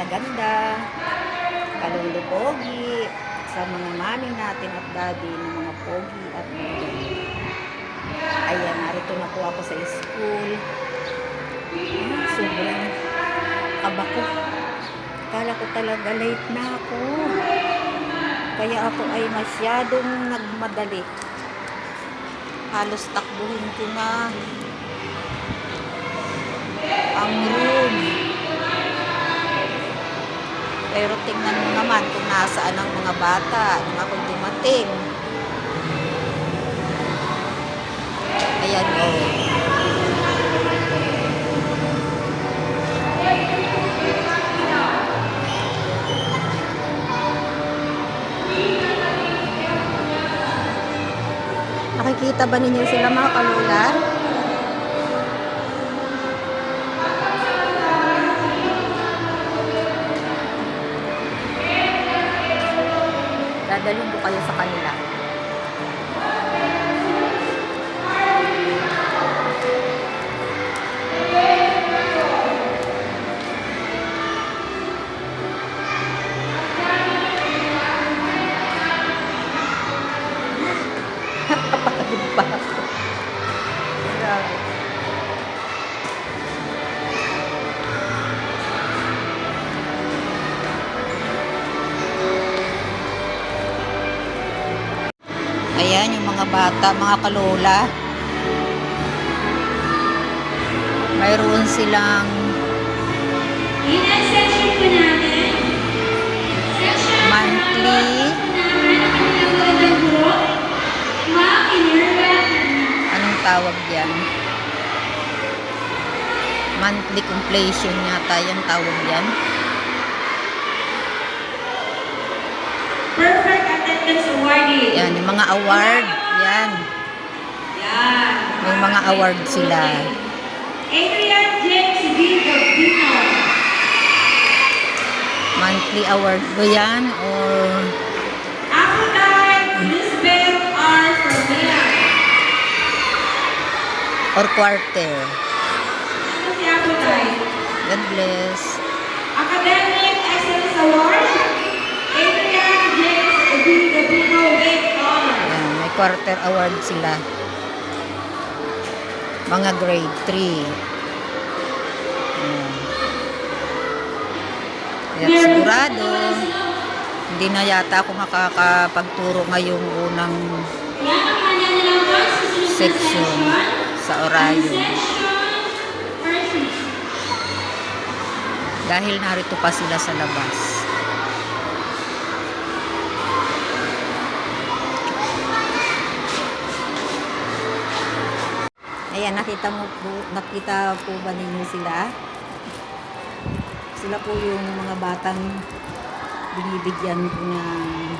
Ganda, kalolo pogi, sa mga mami natin at daddy ng mga pogi at mga ayan, narito na po ako sa school. Sobrang kaba ko. Kala ko talaga late na ako. Kaya ako ay masyadong nagmadali. Halos takbuhin ko na ang room. Pero tingnan mo naman kung nasaan ang mga bata nung ako dumating. Ayan o. Nakikita ba ninyo sila mga kalola? Dadalhin ko kayo sa kanila. Napapagod pa ako. Grabe. Ayan yung mga bata, mga kalola. Mayroon silang monthly anong tawag yan? Monthly completion yata yung tawag yan. Perfect attendance awardee. Yan, yung mga award. Yan. May mga award sila. Adrian James Vino. Monthly award ba yan? Or Aphrodite Lisbeth R. Fermea. or quarter? Ano si Aphrodite? God bless. Academic Excellence Award. Adrian James Vino with honor. Yan, may quarter award sila. Mga grade 3. Yan. Kaya sigurado, hindi na yata ako makakapagturo ngayong unang Yan ang kanya nilang constitution section sa Orayon. Dahil narito pa sila sa labas. Ayan, nakita po ba ninyo sila? Sila po yung mga batang binibigyan ko ng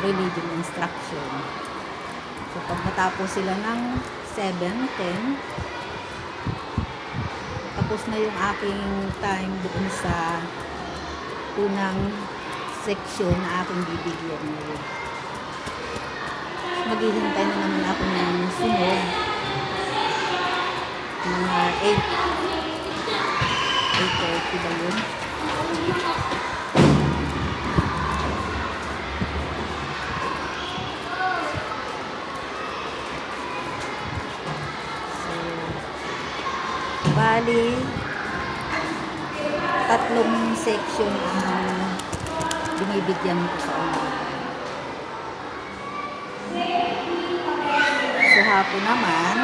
religion instruction. So, pag matapos sila ng 7, 10, tapos na yung aking time doon sa unang section na aking bibigyan ngayon. Maghihintay na naman ako ng sunod. Mga 8:30 ba yun? So, bali, 3 section ang binibigyan ko sa umaga. So, hapon naman,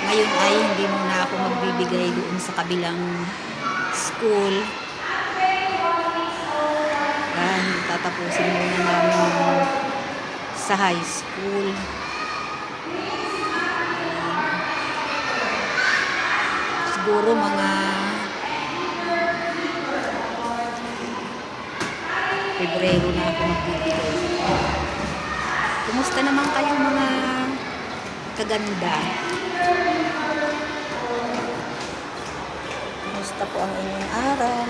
Ngayon ay hindi muna ako magbibigay doon sa kabilang school. Dahil tatapusin muna namin yung sa high school. Siguro mga Pebrero na ako magbibigay. Kumusta naman kayo mga kaganda? Kumusta po ang inyong araw?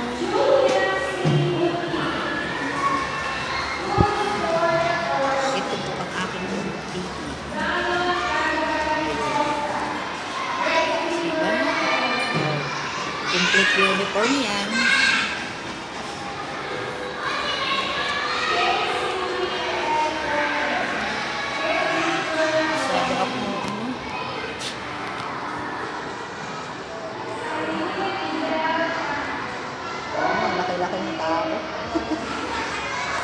Ito po ang aking TV. Diba? Complete uniform yan. Sabi ako, laki-laki ng tao.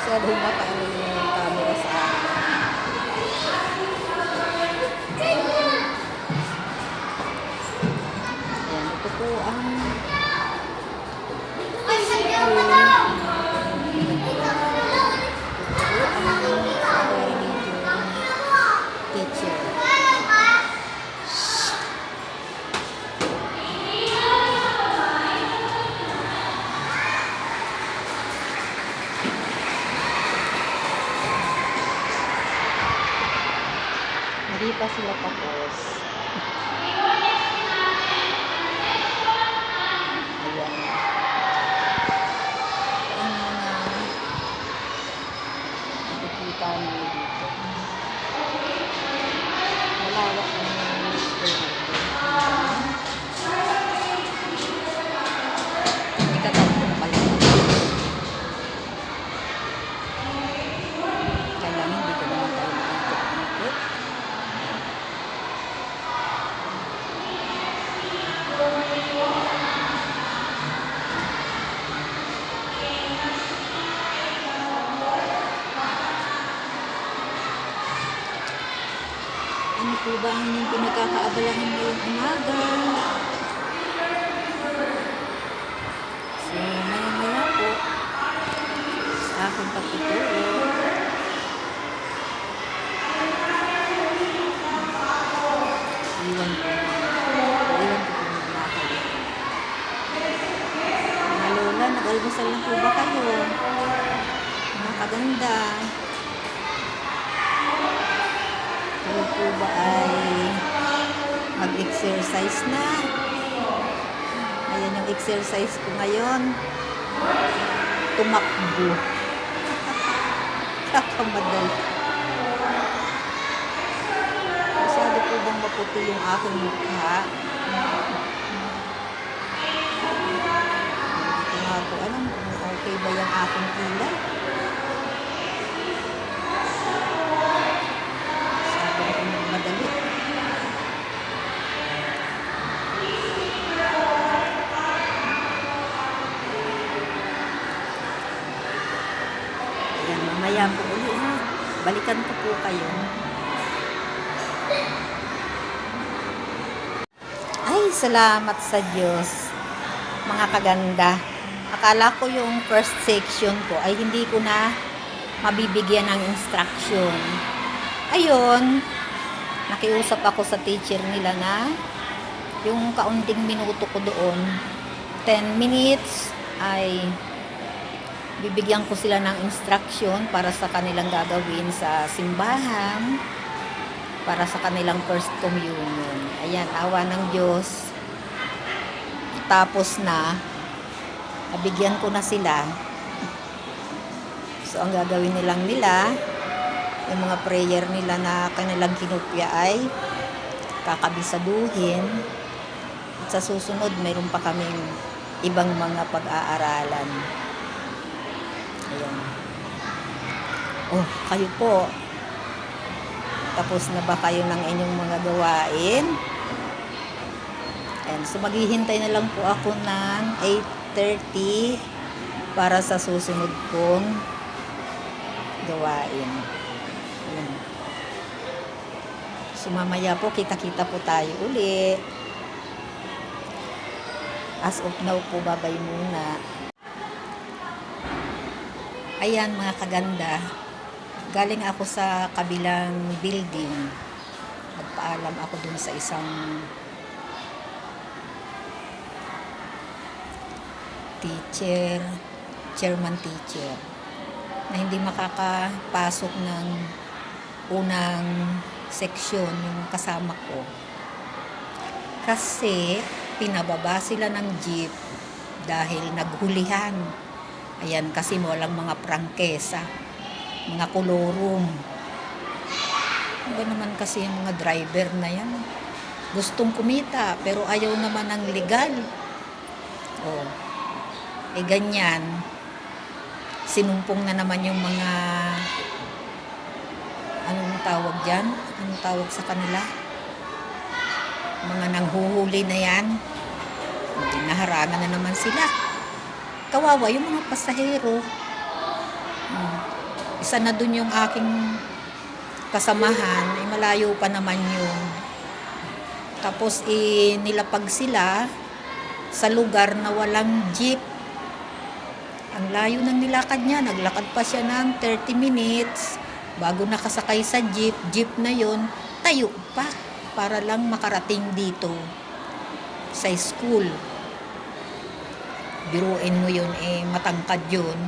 Sabi makaano yung camera sa akin. Ayan, ito po ang teacher. Hindi pa sila tapos. Ayan. Ang mga nakikita niyo dito. Malawak na yung school natin. Ikatatlo pa lang. Kaya lang hindi ko naman tayo makikot-ikot. Ano po ba ang inyong pinagkakaabalahan ngayong umaga? So, maya-maya po sa aking pagtuturo. Iwan ko po maglakad. Mga lola, nag-almusal na po ba kayo? Mga kaganda. Kayo po ba ay mag-exercise na? Ayan yung exercise ko ngayon. Tumakbo. Kakamadali. Masyado po bang maputi yung aking mukha? Hindi ko nga po alam kung okay ba yung aking kilay. Sabi ko magmadali. Ayan, mamaya po uli ha. Balikan ko po kayo. Ay, salamat sa Diyos. Mga kaganda. Akala ko yung first section ko ay hindi ko na mabibigyan ng instruction. Ayun, nakiusap ako sa teacher nila na yung kaunting minuto ko doon, 10 minutes, ay bibigyan ko sila ng instruction para sa kanilang gagawin sa simbahan, para sa kanilang first communion. Ayan, awa ng Diyos. Tapos na, nabigyan ko na sila. So, ang gagawin nilang nila, yung mga prayer nila na kanilang kinupya ay kakabisaduhin. At sa susunod, mayroon pa kaming ibang mga pag-aaralan. Ayan. Oh, kayo po. Tapos na ba kayo ng inyong mga gawain? Ayan. So, maghihintay na lang po ako ng 8:30 para sa susunod kong gawain. Ayan. So mamaya po, kita-kita po tayo uli. As of now po, babay muna. Ayan mga kaganda, galing ako sa kabilang building. Nagpaalam ako dun sa isang chairman teacher, na hindi makakapasok ng unang seksyon yung kasama ko. Kasi pinababa sila ng jeep dahil naghulihan. Ayan, kasi walang mga prangkesa, mga kolorum. Ano naman kasi yung mga driver na yan? Gustong kumita, pero ayaw naman ng legal. Oh, ganyan. Sinumpong na naman yung mga, anong tawag dyan? Anong tawag sa kanila? Mga nanghuhuli na yan. Naharangan na naman sila. Kawawa yung mga pasahero. Isa na dun yung aking kasamahan, malayo pa naman yun. Tapos nilapag sila sa lugar na walang jeep. Ang layo ng nilakad niya, naglakad pa siya ng 30 minutes bago nakasakay sa jeep. Jeep na yun, tayo pa para lang makarating dito sa school. Biruin mo yun, matangkad yun.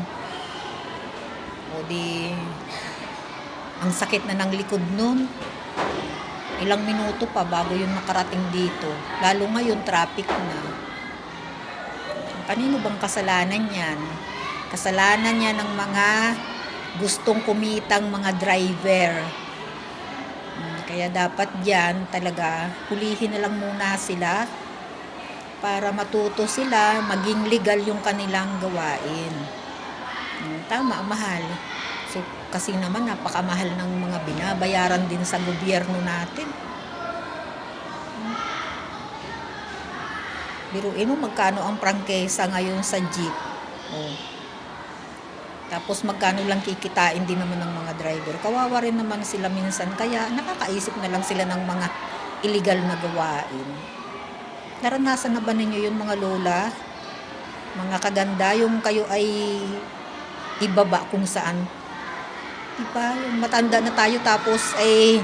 O di, ang sakit na ng likod nun. Ilang minuto pa bago yun makarating dito. Lalo ngayon, traffic na. Kanino bang kasalanan yan? Kasalanan yan ng mga gustong kumitang mga driver. Kaya dapat dyan talaga, hulihin na lang muna sila para matuto sila, maging legal yung kanilang gawain. Tama, mahal. So, kasi naman napakamahal ng mga binabayaran din sa gobyerno natin. Biruin mo magkano ang prangkesa ngayon sa jeep. Oh. Tapos magkano lang kikitain din naman ng mga driver. Kawawa rin naman sila minsan. Kaya nakakaisip na lang sila ng mga illegal na gawain. Naranasan na ba ninyo yun mga lola? Mga kaganda, yung kayo ay ibaba kung saan. Diba? Yung matanda na tayo tapos ay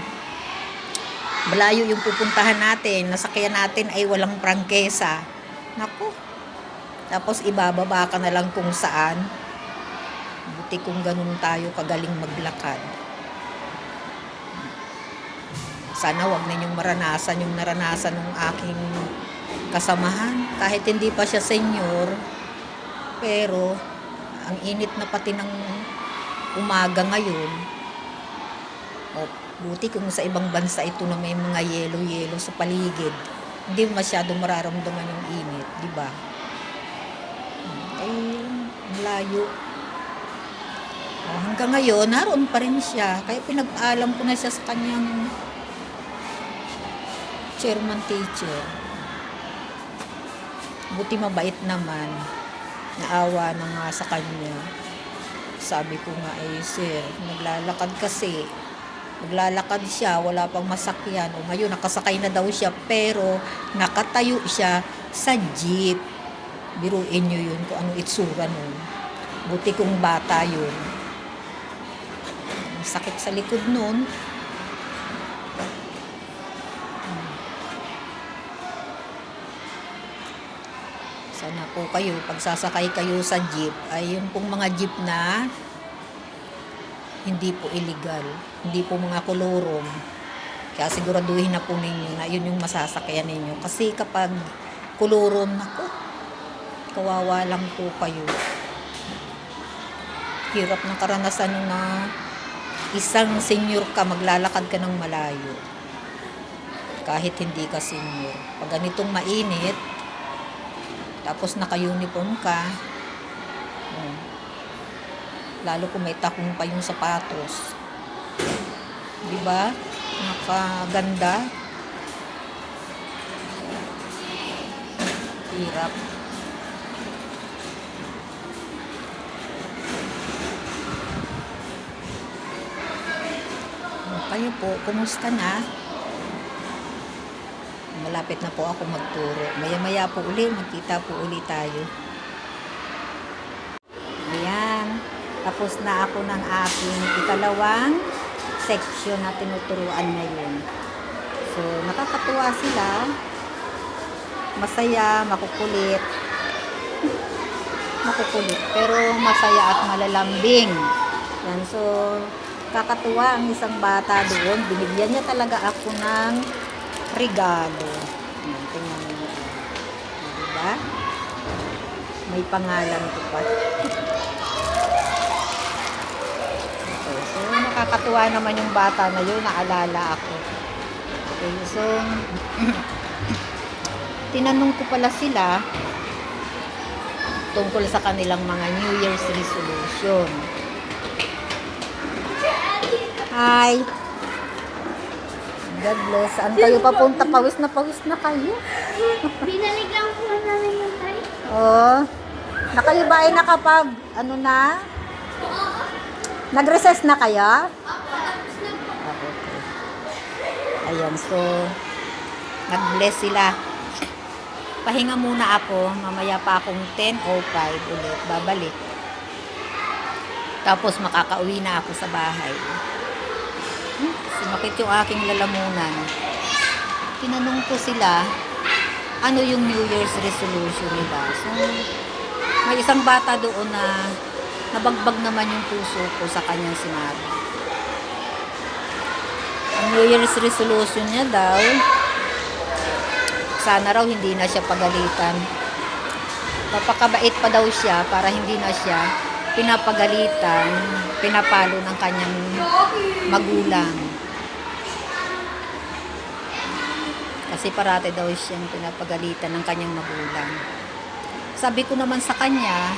malayo yung pupuntahan natin. Nasakyan natin ay walang prangkesa. Naku. Tapos ibababa ka na lang kung saan. Buti kung ganun tayo kagaling maglakad. Sana wag ninyong maranasan yung naranasan ng aking kasamahan. Kahit hindi pa siya senior, pero ang init na pati ng umaga ngayon. Buti kung sa ibang bansa ito na may mga yelo-yelo sa paligid, hindi masyado mararamdaman yung init, di ba? Ay, malayo. Hanggang ngayon, naroon pa rin siya. Kaya pinag-alam ko na siya sa kanyang chairman teacher. Buti mabait naman. Naawa na nga sa kanya. Sabi ko nga, sir, naglalakad kasi. Naglalakad siya, wala pang masakyan. O ngayon, nakasakay na daw siya, pero nakatayo siya sa jeep. Biruin nyo yun kung anong itsura nun. Buti kung bata yun. Sakit sa likod nun. Sana po kayo, pagsasakay kayo sa jeep, ay yun pong mga jeep na hindi po illegal. Hindi po mga kolorum. Kaya siguraduhin na po ninyo na yun yung masasakyan ninyo. Kasi kapag kolorum, naku, kawawa lang po kayo. Hirap ng karanasan na isang senior ka, maglalakad ka ng malayo. Kahit hindi ka senior. Pag ganitong mainit, tapos naka-uniform ka, lalo kung may takong pa yung sapatos. Diba? Nakaganda. Hirap. Kayo po, kumusta na? malapit na po ako magturo. Maya-maya po uli, magkita po uli tayo. Ayan. Tapos na ako ng aking ikalawang section na tinuturuan ngayon. So, nakakatuwa sila. Masaya, makukulit. Makukulit, pero masaya at malalambing. Yan, so, kakatuwa ang isang bata doon. Binigyan niya talaga ako ng regalo. Yan, tingnan mo. Diba? May pangalan ko pa. Okay, so, nakakatuwa naman yung bata na yun. Naalala ako. Okay, so, tinanong ko pala sila tungkol sa kanilang mga New Year's resolution. Hi! God bless. Saan kayo papunta? Pawis na kayo. Binalig lang po namin yung tayo. Oh. Na kayo ba ay nakapag, ano na? Nag-recess na kayo? Okay. Ayan, so, nag-bless sila. Pahinga muna ako. Mamaya pa akong 10:05 ulit. Babalik. Tapos makakauwi na ako sa bahay. Sumakit yung aking lalamunan. Tinanong ko sila, ano yung New Year's resolution nila. So, may isang bata doon na nabagbag naman yung puso ko sa kanyang sinabi. Ang New Year's resolution niya daw, sana raw hindi na siya pagalitan. Papakabait pa daw siya para hindi na siya pinapagalitan, pinapalo ng kanyang magulang. Kasi parati daw siyang pinapagalitan ng kanyang magulang. Sabi ko naman sa kanya,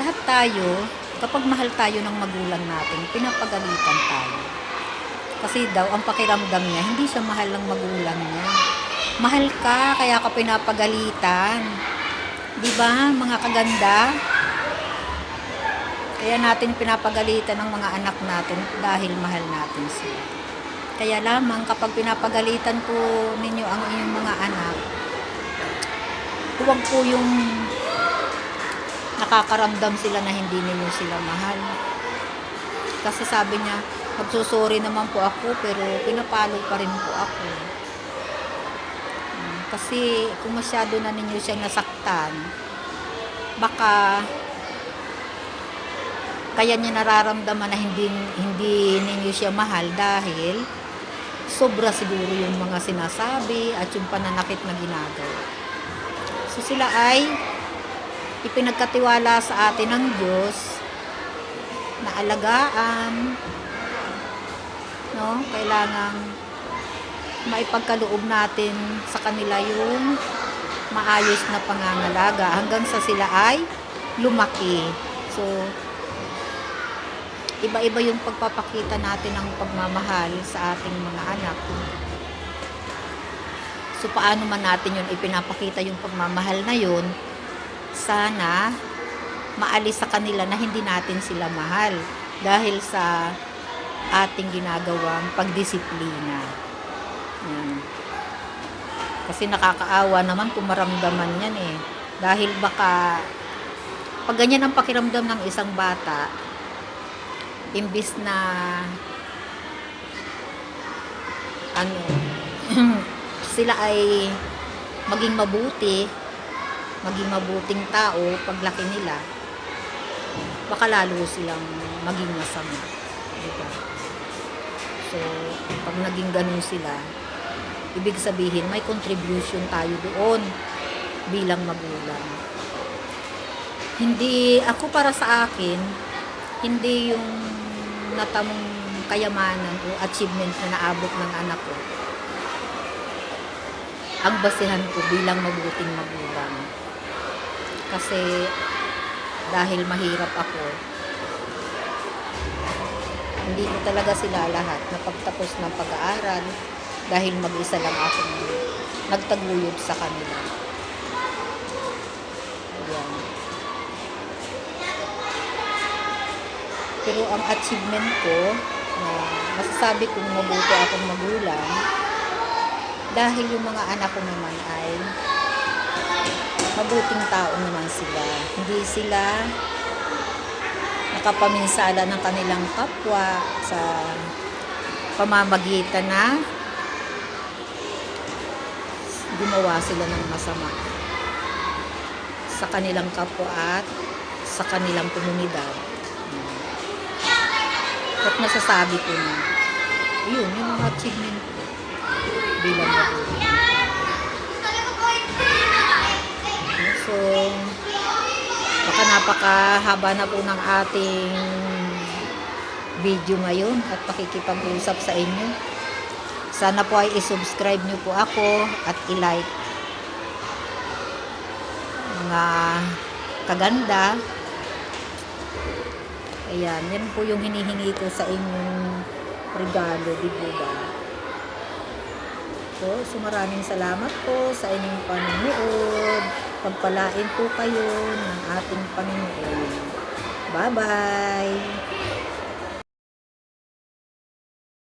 lahat tayo, kapag mahal tayo ng magulang natin, pinapagalitan tayo. Kasi daw, ang pakiramdam niya, hindi siya mahal ng magulang niya. Mahal ka, kaya ka pinapagalitan. Diba, mga kaganda? Kaya natin pinapagalitan ng mga anak natin dahil mahal natin sila. Kaya lamang kapag pinapagalitan po ninyo ang inyong mga anak, huwag po yung nakakaramdam sila na hindi ninyo sila mahal. Kasi sabi niya, magsusuri naman po ako pero pinapalo pa rin po ako. Kasi kung masyado na ninyo siyang nasaktan, baka kaya niya nararamdaman na hindi ninyo siya mahal dahil sobra siguro yung mga sinasabi at yung pananakit na ginagawa. So sila ay ipinagkatiwala sa atin ng Diyos na alagaan, no? Kailangang maipagkaloob natin sa kanila yung maayos na pangangalaga hanggang sa sila ay lumaki. So, iba-iba yung pagpapakita natin ng pagmamahal sa ating mga anak. So, paano man natin yun ipinapakita yung pagmamahal na yun, sana maalis sa kanila na hindi natin sila mahal dahil sa ating ginagawang pagdisiplina. Yan. Kasi nakakaawa naman kung maramdaman yan eh. Dahil baka pag ganyan ang pakiramdam ng isang bata, imbis na sila ay maging mabuti, maging mabuting tao paglaki nila, baka lalo silang maging masama, diba? So pag naging ganun sila, ibig sabihin may contribution tayo doon bilang magulang. Hindi ako, para sa akin, hindi yung natamong kayamanan o achievement na naabot ng anak ko ang basihan ko bilang mabuting magulang. Kasi dahil mahirap ako, hindi ko talaga sila lahat napagtapos ng pag-aaral dahil mag-isa lang akong nagtaguyod sa kanila. Ayan. Pero ang achievement ko na masasabi kong mabuti akong magulang Dahil yung mga anak ko naman ay mabuting tao naman sila. Hindi sila nakapaminsala ng kanilang kapwa sa pamamagitan na gumawa sila ng masama sa kanilang kapwa at sa kanilang komunidad. At masasabi ko na yun, yung mga achievement ko bilang mabuti. So, baka napakahaba na po ng ating video ngayon at pakikipag-usap sa inyo. Sana po ay i-subscribe nyo po ako at i-like. Mga kaganda. Ayan, yan po yung hinihingi ko sa inyong regalo, di ba? So, maraming salamat po sa inyong panonood. Pagpalain po kayo ng ating Panginoon. Bye-bye!